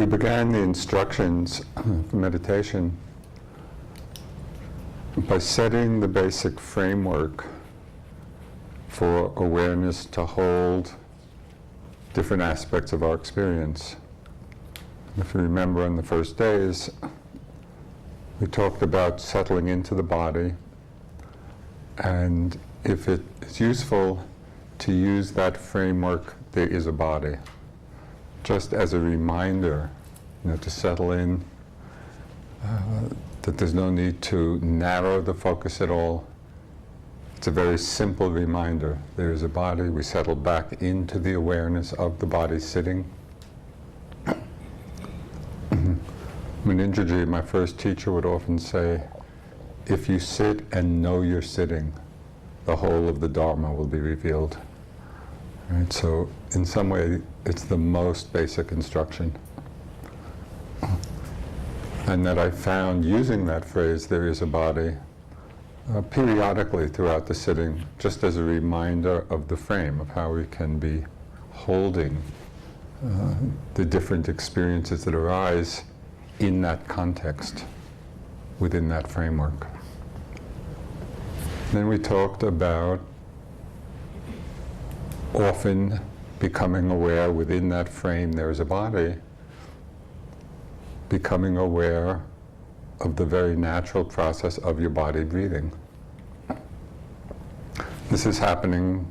We began the instructions for meditation by setting the basic framework for awareness to hold different aspects of our experience. If you remember on the first days, we talked about settling into the body, and if it is useful to use that framework, there is a body, just as a reminder, to settle in, that there's no need to narrow the focus at all. It's a very simple reminder. There is a body. We settle back into the awareness of the body sitting. Munindraji, my first teacher, would often say, if you sit and know you're sitting, the whole of the Dharma will be revealed. Right? So in some way, it's the most basic instruction. And that I found using that phrase, there is a body, periodically throughout the sitting, just as a reminder of the frame, of how we can be holding the different experiences that arise in that context, within that framework. Then we talked about often becoming aware within that frame there is a body, becoming aware of the very natural process of your body breathing. This is happening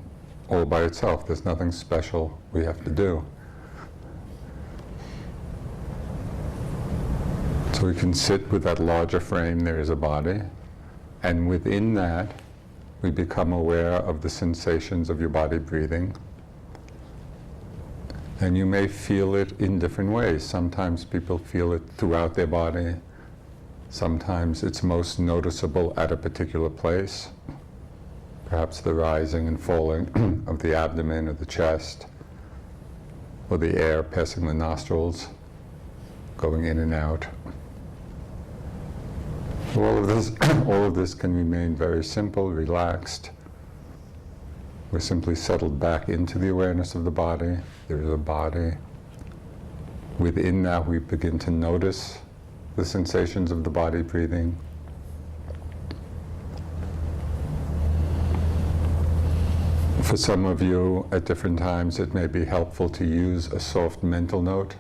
all by itself. There's nothing special we have to do. So we can sit with that larger frame, there is a body, and within that we become aware of the sensations of your body breathing. And you may feel it in different ways. Sometimes people feel it throughout their body. Sometimes it's most noticeable at a particular place. Perhaps the rising and falling of the abdomen or the chest, or the air passing the nostrils, going in and out. All of this can remain very simple, relaxed. We're simply settled back into the awareness of the body. There is a body. Within that, we begin to notice the sensations of the body breathing. For some of you, at different times, it may be helpful to use a soft mental note,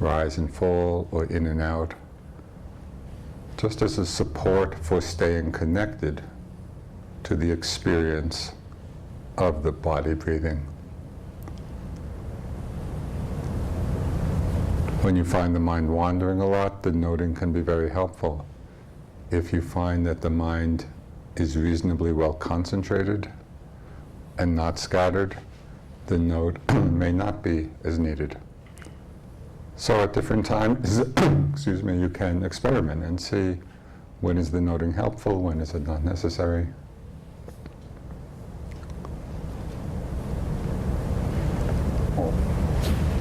rise and fall, or in and out, just as a support for staying connected to the experience of the body breathing. When you find the mind wandering a lot, the noting can be very helpful. If you find that the mind is reasonably well concentrated and not scattered, the note may not be as needed. So at different times, you can experiment and see when is the noting helpful, when is it not necessary.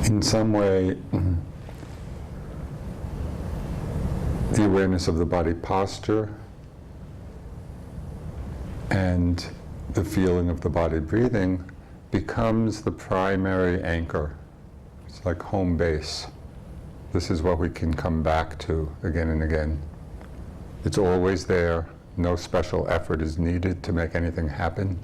In some way, the awareness of the body posture and the feeling of the body breathing becomes the primary anchor. It's like home base. This is what we can come back to again and again. It's always there. No special effort is needed to make anything happen.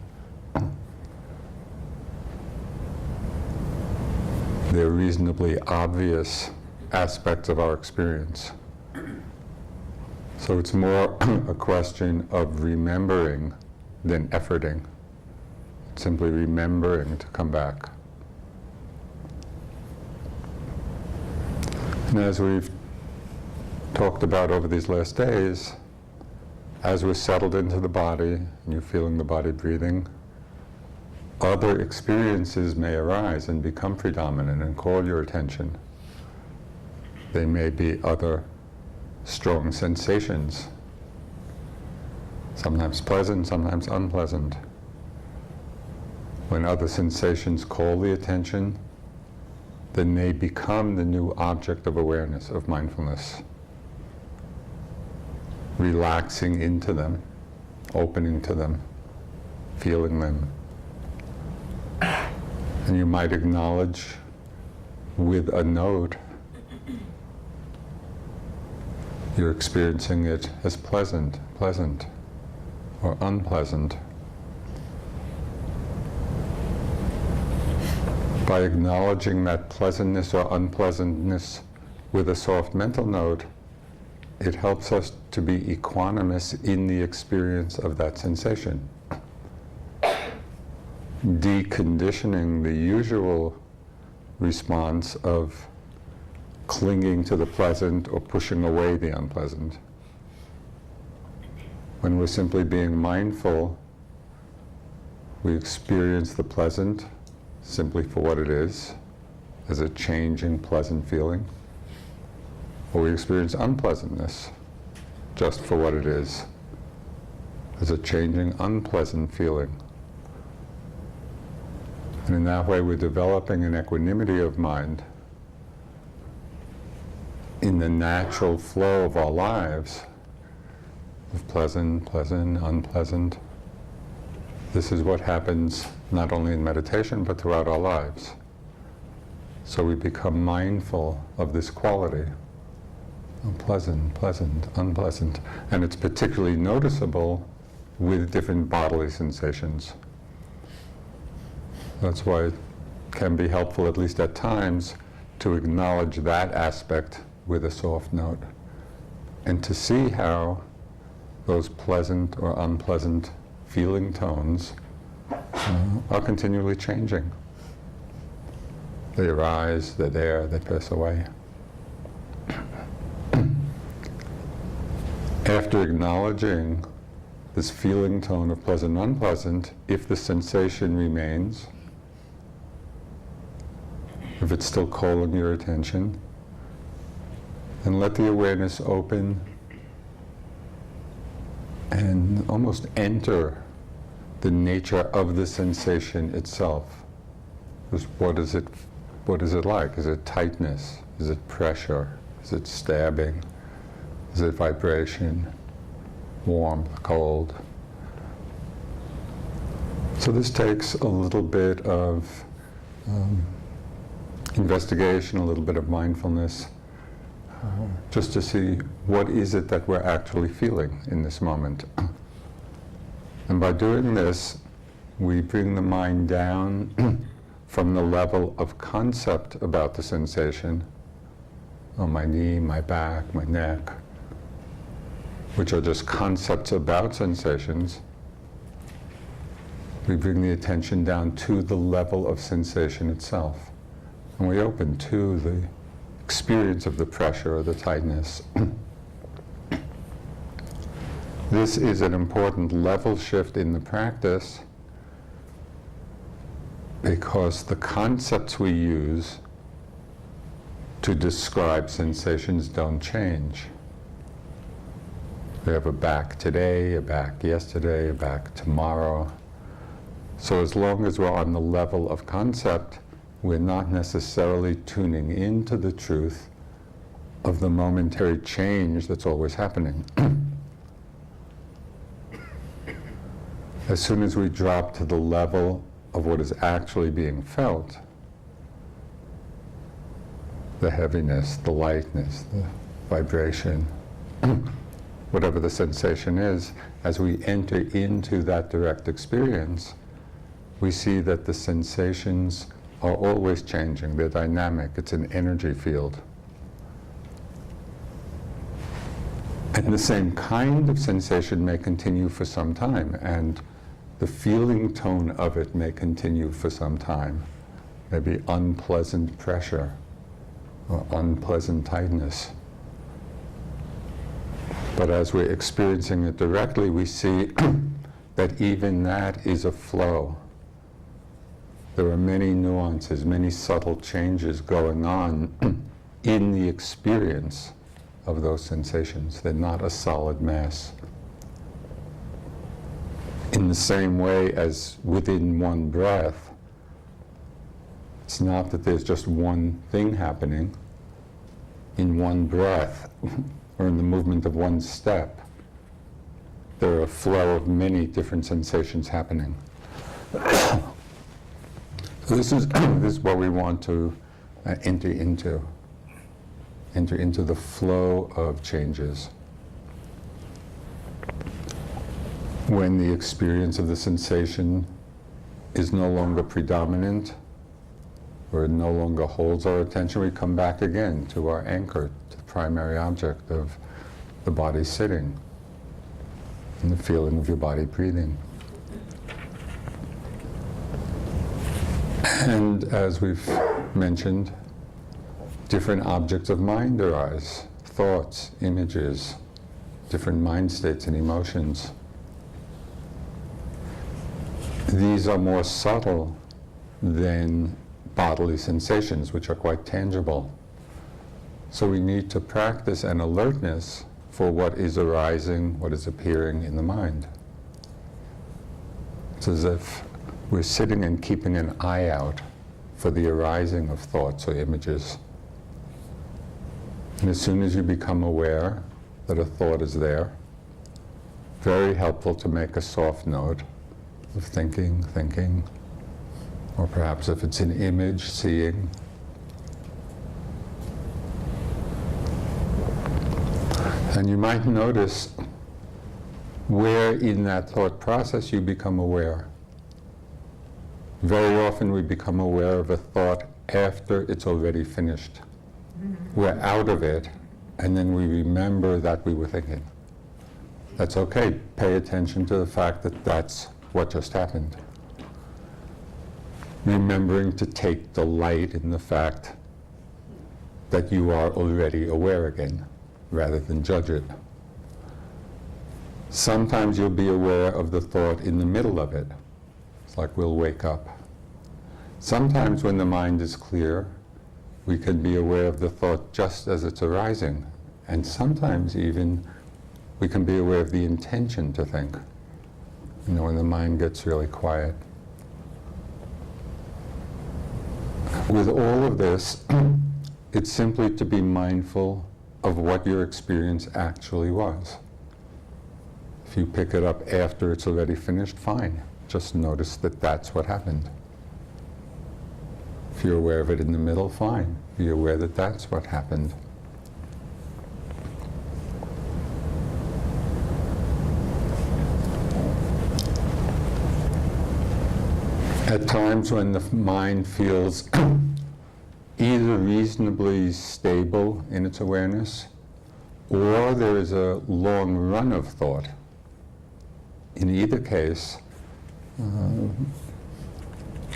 They're reasonably obvious aspects of our experience. So it's more a question of remembering than efforting. It's simply remembering to come back. And as we've talked about over these last days, as we're settled into the body and you're feeling the body breathing, other experiences may arise and become predominant and call your attention. They may be other strong sensations, sometimes pleasant, sometimes unpleasant. When other sensations call the attention, then they become the new object of awareness, of mindfulness. Relaxing into them, opening to them, feeling them. And you might acknowledge with a note you're experiencing it as pleasant, or unpleasant. By acknowledging that pleasantness or unpleasantness with a soft mental note, it helps us to be equanimous in the experience of that sensation. Deconditioning the usual response of clinging to the pleasant or pushing away the unpleasant. When we're simply being mindful, we experience the pleasant simply for what it is, as a changing, pleasant feeling, or we experience unpleasantness just for what it is, as a changing, unpleasant feeling. And in that way, we're developing an equanimity of mind in the natural flow of our lives, of pleasant, pleasant, unpleasant. This is what happens not only in meditation, but throughout our lives. So we become mindful of this quality, pleasant, pleasant, unpleasant. And it's particularly noticeable with different bodily sensations. That's why it can be helpful, at least at times, to acknowledge that aspect with a soft note, and to see how those pleasant or unpleasant feeling tones are continually changing. They arise, they're there, they pass away. After acknowledging this feeling tone of pleasant and unpleasant, if the sensation remains, if it's still calling your attention, then let the awareness open and almost enter the nature of the sensation itself. Just what is it like? Is it tightness? Is it pressure? Is it stabbing? Is it vibration? Warmth, cold? So this takes a little bit of investigation, a little bit of mindfulness, just to see what is it that we're actually feeling in this moment. And by doing this, we bring the mind down from the level of concept about the sensation, my knee, my back, my neck, which are just concepts about sensations. We bring the attention down to the level of sensation itself. And we open to the experience of the pressure or the tightness. This is an important level shift in the practice, because the concepts we use to describe sensations don't change. We have a back today, a back yesterday, a back tomorrow. So as long as we're on the level of concept, we're not necessarily tuning into the truth of the momentary change that's always happening. As soon as we drop to the level of what is actually being felt, the heaviness, the lightness, the vibration, whatever the sensation is, as we enter into that direct experience, we see that the sensations are always changing. They're dynamic. It's an energy field. And the same kind of sensation may continue for some time, and the feeling tone of it may continue for some time. Maybe unpleasant pressure or unpleasant tightness. But as we're experiencing it directly, we see that even that is a flow. There are many nuances, many subtle changes going on in the experience of those sensations. They're not a solid mass. In the same way as within one breath, it's not that there's just one thing happening in one breath or in the movement of one step. There are a flow of many different sensations happening. So this is what we want to enter into. enter into the flow of changes. When the experience of the sensation is no longer predominant, or it no longer holds our attention, we come back again to our anchor, to the primary object of the body sitting, and the feeling of your body breathing. And as we've mentioned, different objects of mind arise, thoughts, images, different mind states and emotions. These are more subtle than bodily sensations, which are quite tangible. So we need to practice an alertness for what is arising, what is appearing in the mind. It's as if we're sitting and keeping an eye out for the arising of thoughts or images. And as soon as you become aware that a thought is there, very helpful to make a soft note of thinking, or perhaps if it's an image, seeing. And you might notice where in that thought process you become aware. Very often we become aware of a thought after it's already finished. We're out of it, and then we remember that we were thinking. That's okay. Pay attention to the fact that that's what just happened. Remembering to take delight in the fact that you are already aware again, rather than judge it. Sometimes you'll be aware of the thought in the middle of it. It's like we'll wake up. Sometimes when the mind is clear, we can be aware of the thought just as it's arising. And sometimes even we can be aware of the intention to think, when the mind gets really quiet. With all of this, it's simply to be mindful of what your experience actually was. If you pick it up after it's already finished, fine. Just notice that that's what happened. If you're aware of it in the middle, fine. Be aware that that's what happened. At times when the mind feels either reasonably stable in its awareness, or there is a long run of thought. In either case,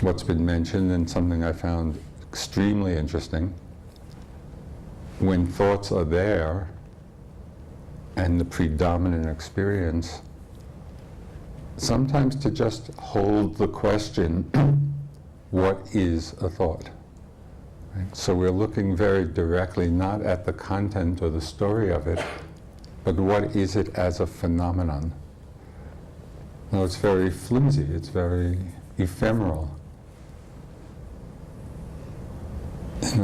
what's been mentioned, and something I found extremely interesting, when thoughts are there and the predominant experience, sometimes to just hold the question, what is a thought? Right? So we're looking very directly not at the content or the story of it, but what is it as a phenomenon? Now it's very flimsy, it's very ephemeral.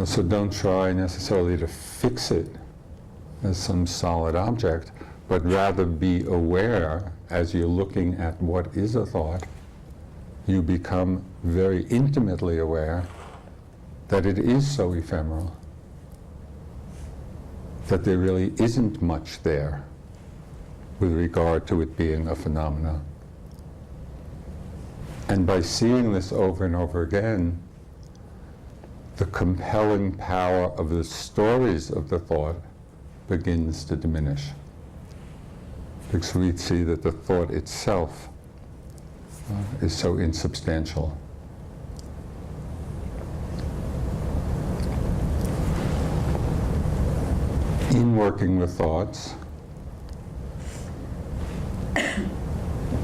So don't try necessarily to fix it as some solid object, but rather be aware as you're looking at what is a thought, you become very intimately aware that it is so ephemeral, that there really isn't much there with regard to it being a phenomena. And by seeing this over and over again, the compelling power of the stories of the thought begins to diminish. Because we see that the thought itself is so insubstantial. In working with thoughts,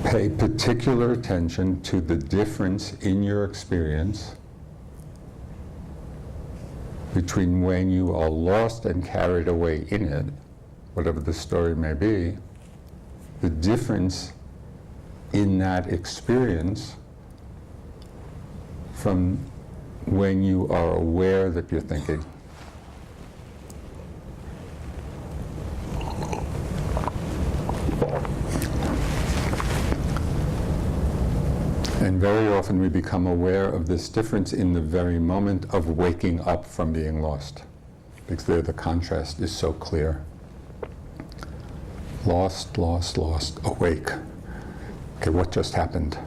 pay particular attention to the difference in your experience between when you are lost and carried away in it, whatever the story may be, the difference in that experience from when you are aware that you're thinking. And very often we become aware of this difference in the very moment of waking up from being lost. because there the contrast is so clear. Lost, lost, lost, awake. Okay, what just happened?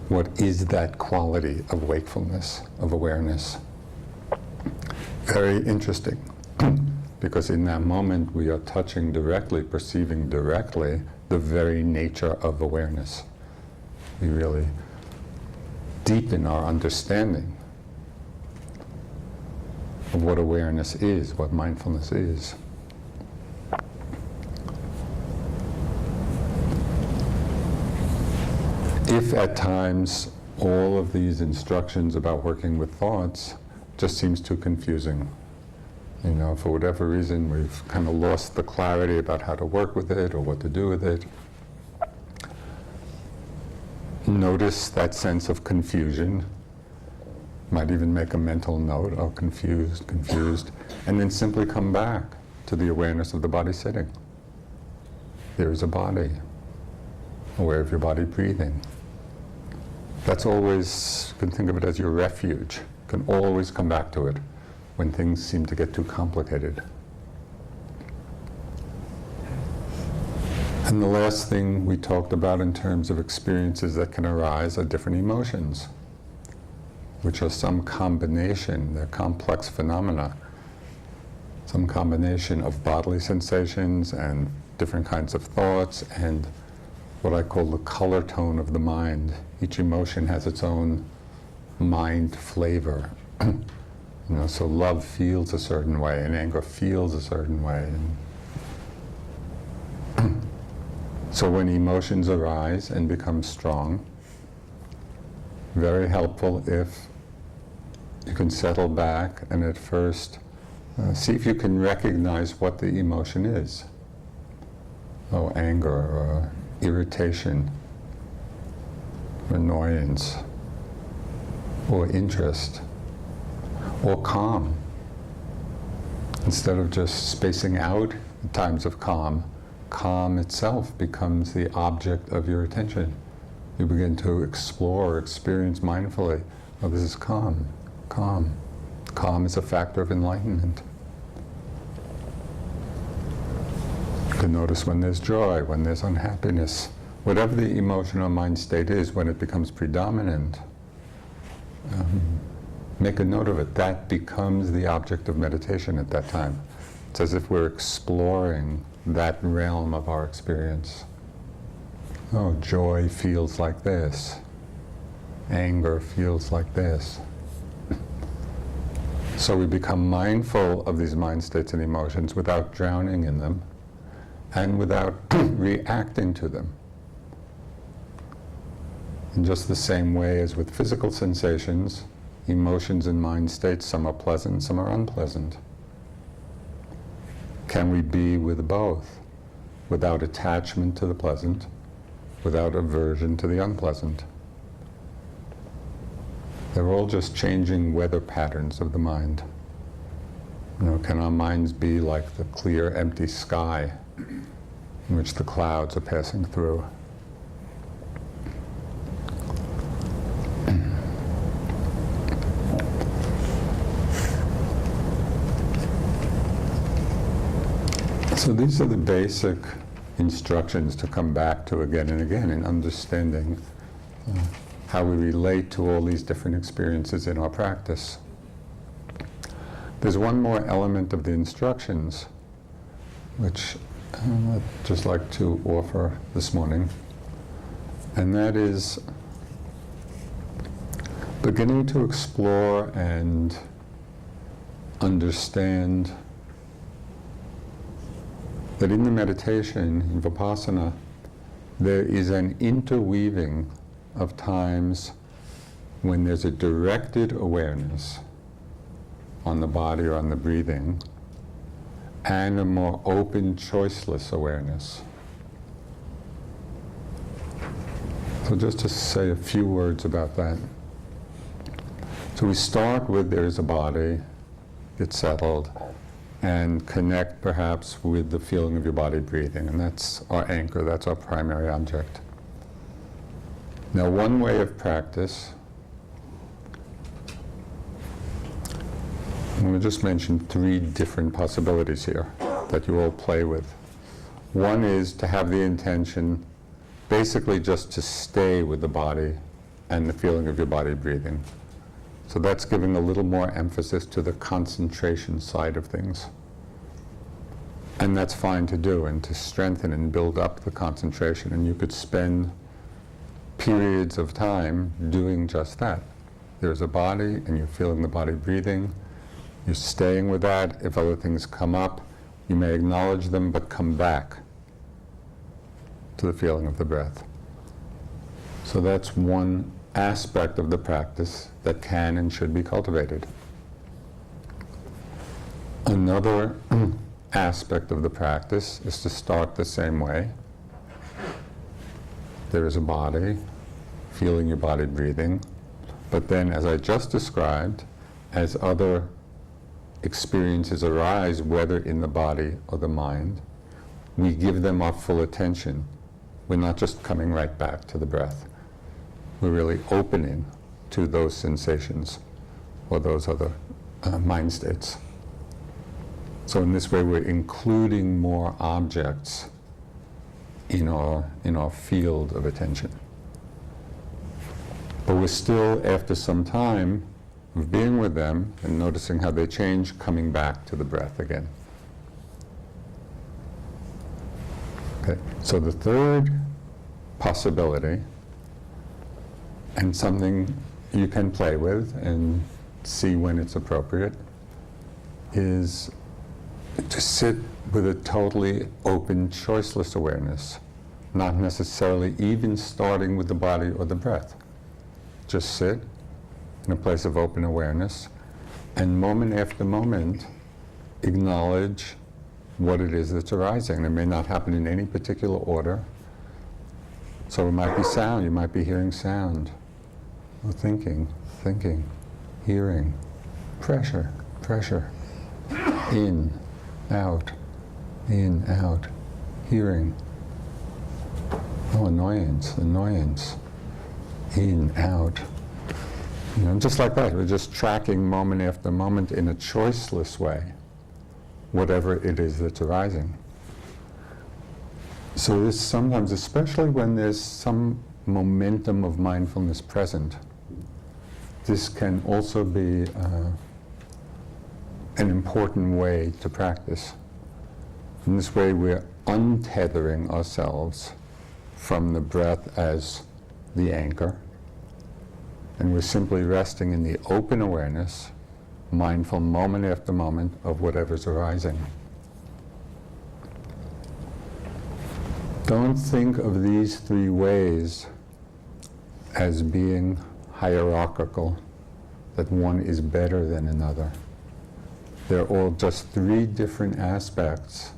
What is that quality of wakefulness, of awareness? Very interesting, because in that moment we are touching directly, perceiving directly the very nature of awareness. We really deepen our understanding of what awareness is, what mindfulness is. If at times all of these instructions about working with thoughts just seems too confusing, you know, for whatever reason we've kind of lost the clarity about how to work with it or what to do with it, notice that sense of confusion. Might even make a mental note, oh, confused, confused, and then simply come back to the awareness of the body sitting. There is a body, aware of your body breathing. That's always, you can think of it as your refuge. You can always come back to it when things seem to get too complicated. And the last thing we talked about in terms of experiences that can arise are different emotions, which are some combination, they're complex phenomena, some combination of bodily sensations and different kinds of thoughts and what I call the color tone of the mind. Each emotion has its own mind flavor. You know, so love feels a certain way and anger feels a certain way. So when emotions arise and become strong, very helpful if you can settle back and at first see if you can recognize what the emotion is. Oh, anger, or irritation, annoyance, or interest, or calm. Instead of just spacing out times of calm, calm itself becomes the object of your attention. You begin to explore, experience mindfully, oh, this is calm, calm. Calm is a factor of enlightenment. You can notice when there's joy, when there's unhappiness, whatever the emotional mind state is, when it becomes predominant, make a note of it. That becomes the object of meditation at that time. It's as if we're exploring that realm of our experience. Oh, joy feels like this. Anger feels like this. So we become mindful of these mind states and emotions without drowning in them and without reacting to them. In just the same way as with physical sensations, emotions and mind states, some are pleasant, some are unpleasant. Can we be with both without attachment to the pleasant, without aversion to the unpleasant? They're all just changing weather patterns of the mind. You know, can our minds be like the clear, empty sky in which the clouds are passing through? So these are the basic instructions to come back to again and again in understanding how we relate to all these different experiences in our practice. There's one more element of the instructions which I'd just like to offer this morning, and that is beginning to explore and understand that in the meditation, in Vipassana, there is an interweaving of times when there's a directed awareness on the body or on the breathing, and a more open, choiceless awareness. So just to say a few words about that. So we start with there's a body, get settled, and connect perhaps with the feeling of your body breathing, and that's our anchor, that's our primary object. Now, one way of practice I'm going to just mention 3 different possibilities here that you all play with. One is to have the intention basically just to stay with the body and the feeling of your body breathing. So that's giving a little more emphasis to the concentration side of things. And that's fine to do, and to strengthen and build up the concentration. And you could spend periods of time doing just that. There's a body, and you're feeling the body breathing. You're staying with that. If other things come up, you may acknowledge them, but come back to the feeling of the breath. So that's one aspect of the practice that can and should be cultivated. Another aspect of the practice is to start the same way. There is a body, feeling your body breathing, but then, as I just described, as other experiences arise, whether in the body or the mind, we give them our full attention. We're not just coming right back to the breath. We're really opening to those sensations or those other mind states. So in this way, we're including more objects in our field of attention. But we're still, after some time of being with them and noticing how they change, coming back to the breath again. Okay. So the third possibility, and something you can play with and see when it's appropriate, is to sit with a totally open, choiceless awareness, not necessarily even starting with the body or the breath. Just sit in a place of open awareness, and moment after moment, acknowledge what it is that's arising. It may not happen in any particular order. So it might be sound, you might be hearing sound, or thinking, hearing, pressure, in, out, hearing. Oh, annoyance, in, out. You know, just like that, we're just tracking moment after moment in a choiceless way, whatever it is that's arising. So this sometimes, especially when there's some momentum of mindfulness present, this can also be an important way to practice. In this way, we're untethering ourselves from the breath as the anchor, and we're simply resting in the open awareness, mindful moment after moment of whatever's arising. Don't think of these 3 ways as being hierarchical, that one is better than another. They're all just 3 different aspects.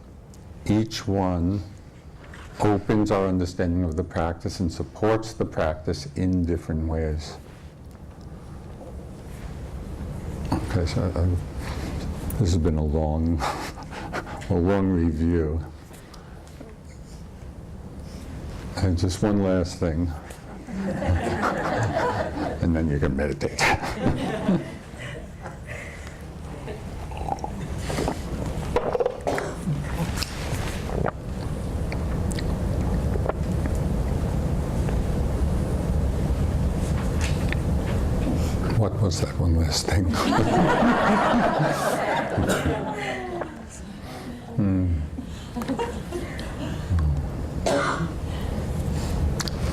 Each one opens our understanding of the practice and supports the practice in different ways. Okay, so this has been a long review. And just one last thing, and then you can meditate. What was that one last thing?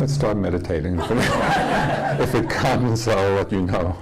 Let's start meditating. If it comes, I'll let you know.